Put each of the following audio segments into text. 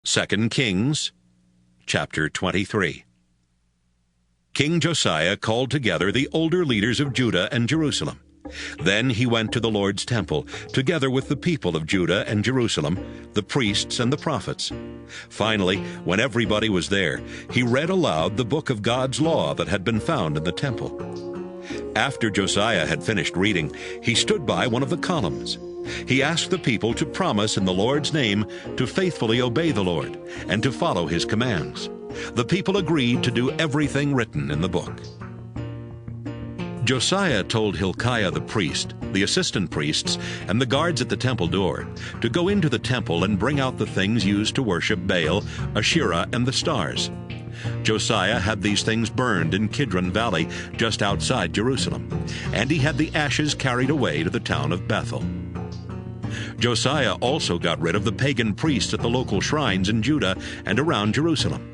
2 Kings, chapter 23. King Josiah called together the older leaders of Judah and Jerusalem. Then he went to the Lord's temple, together with the people of Judah and Jerusalem, the priests and the prophets. Finally, when everybody was there, he read aloud the book of God's law that had been found in the temple. After Josiah had finished reading, he stood by one of the columns. He asked the people to promise in the Lord's name to faithfully obey the Lord and to follow his commands. The people agreed to do everything written in the book. Josiah told Hilkiah the priest, the assistant priests, and the guards at the temple door to go into the temple and bring out the things used to worship Baal, Asherah, and the stars. Josiah had these things burned in Kidron Valley just outside Jerusalem, and he had the ashes carried away to the town of Bethel. Josiah also got rid of the pagan priests at the local shrines in Judah and around Jerusalem.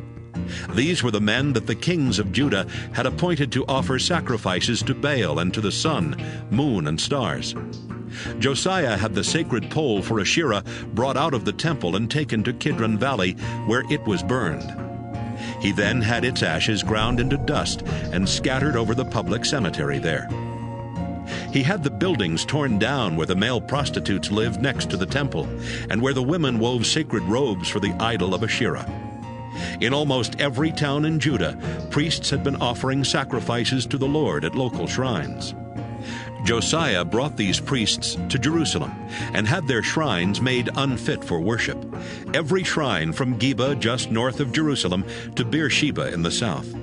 These were the men that the kings of Judah had appointed to offer sacrifices to Baal and to the sun, moon, and stars. Josiah had the sacred pole for Asherah brought out of the temple and taken to Kidron Valley, where it was burned. He then had its ashes ground into dust and scattered over the public cemetery there. He had the buildings torn down where the male prostitutes lived next to the temple, and where the women wove sacred robes for the idol of Asherah. In almost every town in Judah, priests had been offering sacrifices to the Lord at local shrines. Josiah brought these priests to Jerusalem and had their shrines made unfit for worship, every shrine from Geba just north of Jerusalem to Beersheba in the south.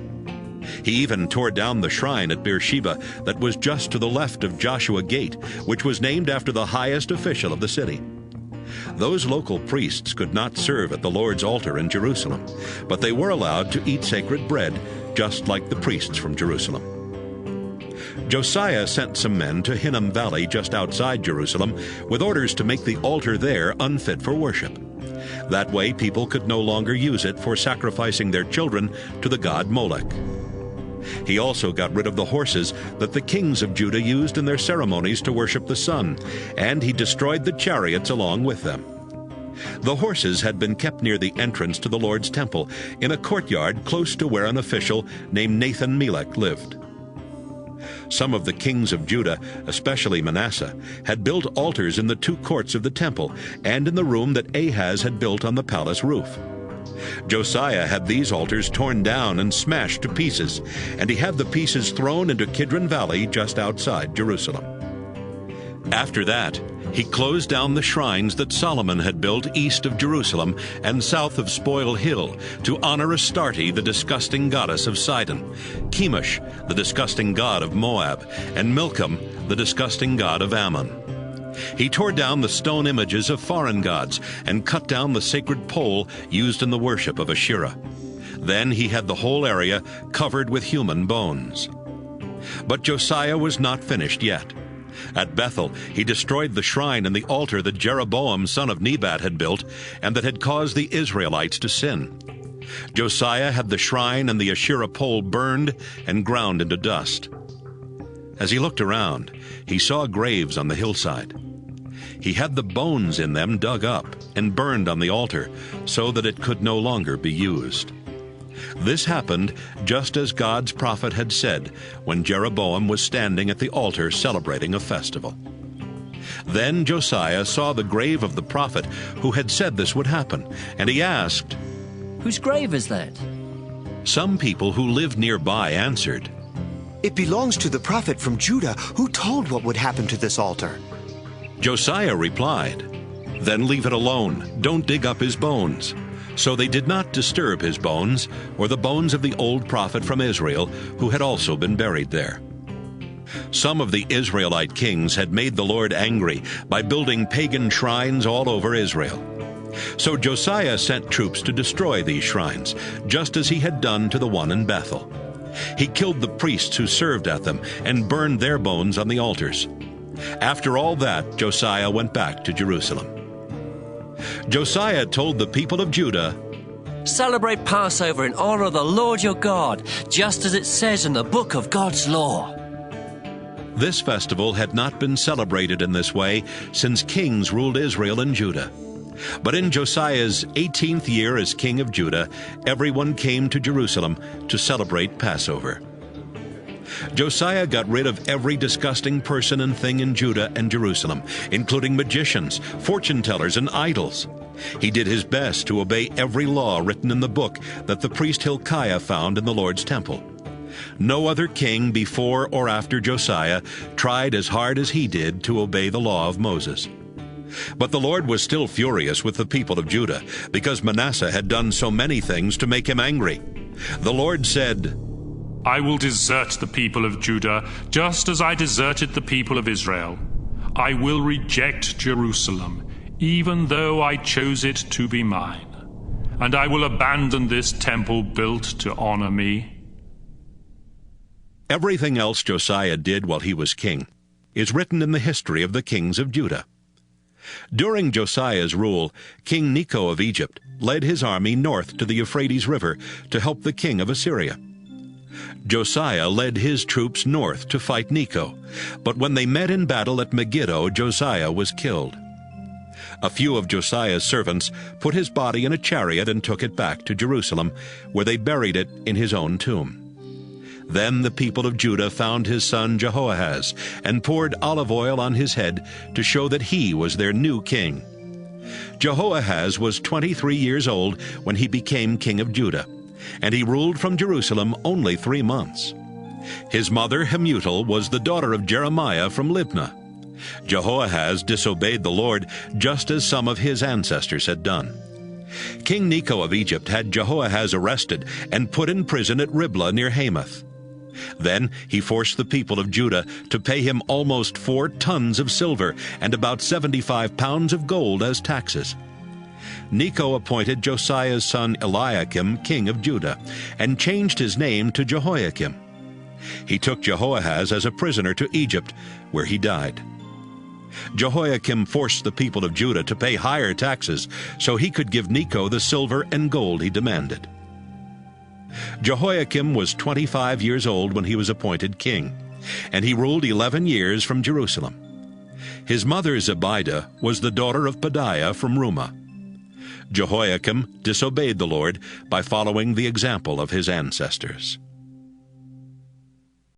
He even tore down the shrine at Beersheba that was just to the left of Joshua Gate, which was named after the highest official of the city. Those local priests could not serve at the Lord's altar in Jerusalem, but they were allowed to eat sacred bread, just like the priests from Jerusalem. Josiah sent some men to Hinnom Valley just outside Jerusalem with orders to make the altar there unfit for worship. That way people could no longer use it for sacrificing their children to the god Molech. He also got rid of the horses that the kings of Judah used in their ceremonies to worship the sun, and he destroyed the chariots along with them. The horses had been kept near the entrance to the Lord's temple, in a courtyard close to where an official named Nathan-Melech lived. Some of the kings of Judah, especially Manasseh, had built altars in the two courts of the temple and in the room that Ahaz had built on the palace roof. Josiah had these altars torn down and smashed to pieces, and he had the pieces thrown into Kidron Valley just outside Jerusalem. After that, he closed down the shrines that Solomon had built east of Jerusalem and south of Spoil Hill to honor Astarte, the disgusting goddess of Sidon, Chemosh, the disgusting god of Moab, and Milcom, the disgusting god of Ammon. He tore down the stone images of foreign gods and cut down the sacred pole used in the worship of Asherah. Then he had the whole area covered with human bones. But Josiah was not finished yet. At Bethel, he destroyed the shrine and the altar that Jeroboam son of Nebat had built and that had caused the Israelites to sin. Josiah had the shrine and the Asherah pole burned and ground into dust. As he looked around, he saw graves on the hillside. He had the bones in them dug up and burned on the altar so that it could no longer be used. This happened just as God's prophet had said when Jeroboam was standing at the altar celebrating a festival. Then Josiah saw the grave of the prophet who had said this would happen, and he asked, "Whose grave is that?" Some people who lived nearby answered, "It belongs to the prophet from Judah who told what would happen to this altar." Josiah replied, "Then leave it alone. Don't dig up his bones." So they did not disturb his bones or the bones of the old prophet from Israel who had also been buried there. Some of the Israelite kings had made the Lord angry by building pagan shrines all over Israel. So Josiah sent troops to destroy these shrines, just as he had done to the one in Bethel. He killed the priests who served at them and burned their bones on the altars. After all that, Josiah went back to Jerusalem. Josiah told the people of Judah, "Celebrate Passover in honor of the Lord your God, just as it says in the book of God's law." This festival had not been celebrated in this way since kings ruled Israel and Judah. But in Josiah's 18th year as king of Judah, everyone came to Jerusalem to celebrate Passover. Josiah got rid of every disgusting person and thing in Judah and Jerusalem, including magicians, fortune-tellers, and idols. He did his best to obey every law written in the book that the priest Hilkiah found in the Lord's temple. No other king before or after Josiah tried as hard as he did to obey the law of Moses. But the Lord was still furious with the people of Judah because Manasseh had done so many things to make him angry. The Lord said, I will desert the people of Judah just as I deserted the people of Israel. I will reject Jerusalem, even though I chose it to be mine. And I will abandon this temple built to honor me. Everything else Josiah did while he was king is written in the history of the kings of Judah. During Josiah's rule, King Necho of Egypt led his army north to the Euphrates River to help the king of Assyria. Josiah led his troops north to fight Necho, but when they met in battle at Megiddo, Josiah was killed. A few of Josiah's servants put his body in a chariot and took it back to Jerusalem, where they buried it in his own tomb. Then the people of Judah found his son Jehoahaz and poured olive oil on his head to show that he was their new king. Jehoahaz was 23 years old when he became king of Judah, and he ruled from Jerusalem only 3 months. His mother Hamutal was the daughter of Jeremiah from Libnah. Jehoahaz disobeyed the Lord just as some of his ancestors had done. King Necho of Egypt had Jehoahaz arrested and put in prison at Riblah near Hamath. Then he forced the people of Judah to pay him almost 4 tons of silver and about 75 pounds of gold as taxes. Necho appointed Josiah's son Eliakim king of Judah and changed his name to Jehoiakim. He took Jehoahaz as a prisoner to Egypt, where he died. Jehoiakim forced the people of Judah to pay higher taxes so he could give Necho the silver and gold he demanded. Jehoiakim was 25 years old when he was appointed king, and he ruled 11 years from Jerusalem. His mother Zebidah was the daughter of Pedaiah from Rumah. Jehoiakim disobeyed the Lord by following the example of his ancestors.